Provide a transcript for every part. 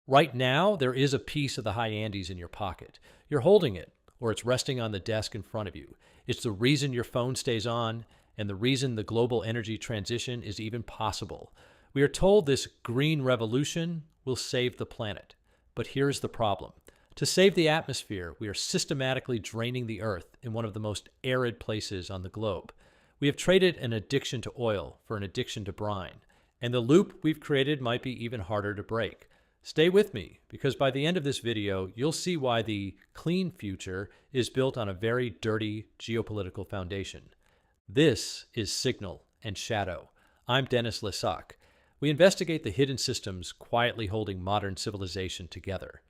Right now, there is a piece of the high Andes in your pocket. You're holding it, or it's resting on the desk in front of you. It's the reason your phone stays on and the reason the global energy transition is even possible. We are told this green revolution will save the planet. But here's the problem. To save the atmosphere, we are systematically draining the earth in one of the most arid places on the globe. We have traded an addiction to oil for an addiction to brine, and the loop we've created might be even harder to break. Stay with me, because by the end of this video, you'll see why the clean future is built on a very dirty geopolitical foundation. This is Signal and Shadow. I'm Dennis Lesac. We investigate the hidden systems quietly holding modern civilization together.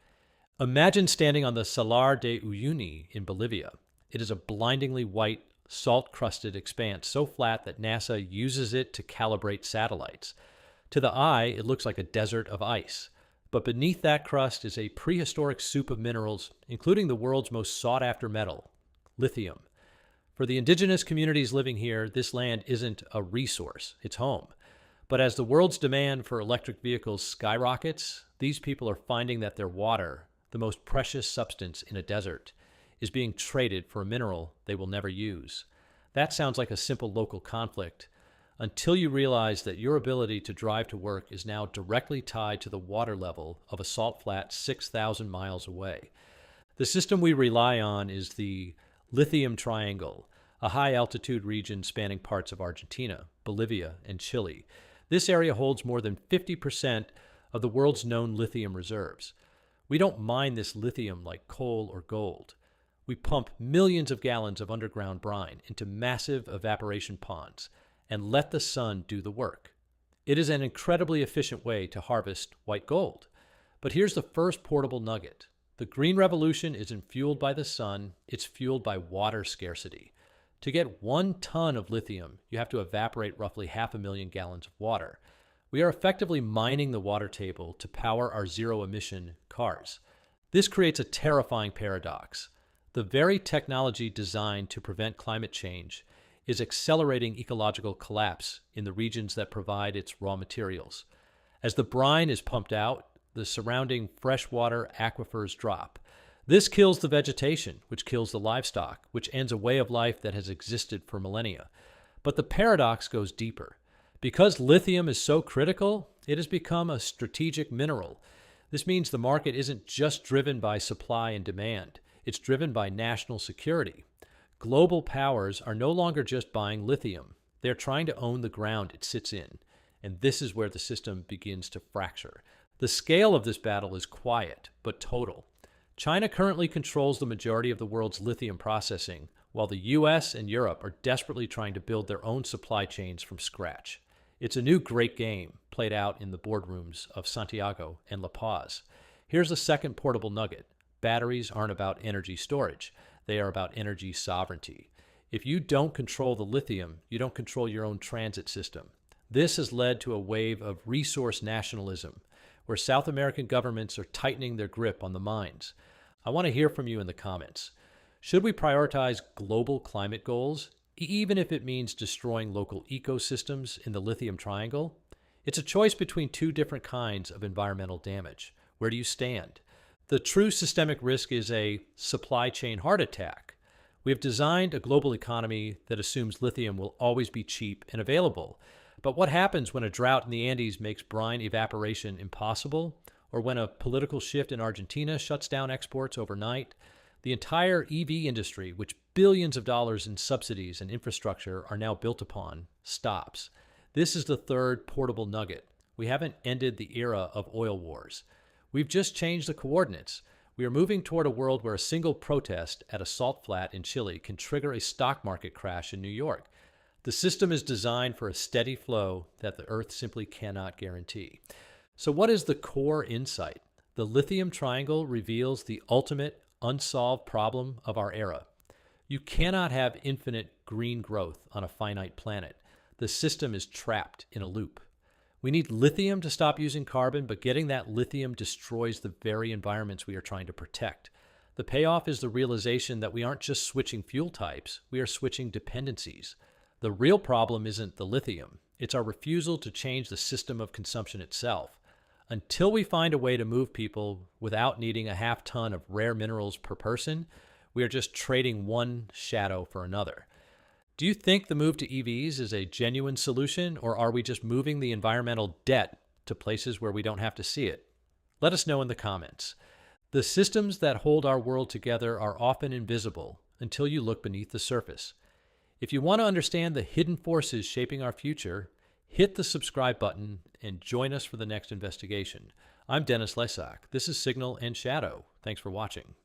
Imagine standing on the Salar de Uyuni in Bolivia. It is a blindingly white, salt-crusted expanse so flat that NASA uses it to calibrate satellites. To the eye, it looks like a desert of ice. But beneath that crust is a prehistoric soup of minerals, including the world's most sought-after metal, lithium. For the indigenous communities living here, this land isn't a resource, it's home. But as the world's demand for electric vehicles skyrockets, these people are finding that their water, the most precious substance in a desert, is being traded for a mineral they will never use. That sounds like a simple local conflict, until you realize that your ability to drive to work is now directly tied to the water level of a salt flat 6,000 miles away. The system we rely on is the Lithium Triangle, a high-altitude region spanning parts of Argentina, Bolivia, and Chile. This area holds more than 50% of the world's known lithium reserves. We don't mine this lithium like coal or gold. We pump millions of gallons of underground brine into massive evaporation ponds and let the sun do the work. It is an incredibly efficient way to harvest white gold. But here's the first portable nugget. The green revolution isn't fueled by the sun, it's fueled by water scarcity. To get 1 ton of lithium, you have to evaporate roughly 500,000 gallons of water. We are effectively mining the water table to power our zero-emission cars. This creates a terrifying paradox. The very technology designed to prevent climate change is accelerating ecological collapse in the regions that provide its raw materials. As the brine is pumped out, the surrounding freshwater aquifers drop. This kills the vegetation, which kills the livestock, which ends a way of life that has existed for millennia. But the paradox goes deeper. Because lithium is so critical, it has become a strategic mineral. This means the market isn't just driven by supply and demand. It's driven by national security. Global powers are no longer just buying lithium. They're trying to own the ground it sits in. And this is where the system begins to fracture. The scale of this battle is quiet, but total. China currently controls the majority of the world's lithium processing, while the US and Europe are desperately trying to build their own supply chains from scratch. It's a new great game played out in the boardrooms of Santiago and La Paz. Here's the second portable nugget. Batteries aren't about energy storage. They are about energy sovereignty. If you don't control the lithium, you don't control your own transit system. This has led to a wave of resource nationalism, where South American governments are tightening their grip on the mines. I want to hear from you in the comments. Should we prioritize global climate goals, even if it means destroying local ecosystems in the Lithium Triangle? It's a choice between two different kinds of environmental damage. Where do you stand? The true systemic risk is a supply chain heart attack. We have designed a global economy that assumes lithium will always be cheap and available. But what happens when a drought in the Andes makes brine evaporation impossible? Or when a political shift in Argentina shuts down exports overnight? The entire EV industry, which billions of dollars in subsidies and infrastructure are now built upon, stops. This is the third portable nugget. We haven't ended the era of oil wars. We've just changed the coordinates. We are moving toward a world where a single protest at a salt flat in Chile can trigger a stock market crash in New York. The system is designed for a steady flow that the Earth simply cannot guarantee. So what is the core insight? The Lithium Triangle reveals the ultimate unsolved problem of our era. You cannot have infinite green growth on a finite planet. The system is trapped in a loop. We need lithium to stop using carbon, but getting that lithium destroys the very environments we are trying to protect. The payoff is the realization that we aren't just switching fuel types, we are switching dependencies. The real problem isn't the lithium, it's our refusal to change the system of consumption itself. Until we find a way to move people without needing a half ton of rare minerals per person, we are just trading one shadow for another. Do you think the move to EVs is a genuine solution, or are we just moving the environmental debt to places where we don't have to see it? Let us know in the comments. The systems that hold our world together are often invisible until you look beneath the surface. If you want to understand the hidden forces shaping our future, hit the subscribe button and join us for the next investigation. I'm Dennis Lesak. This is Signal and Shadow. Thanks for watching.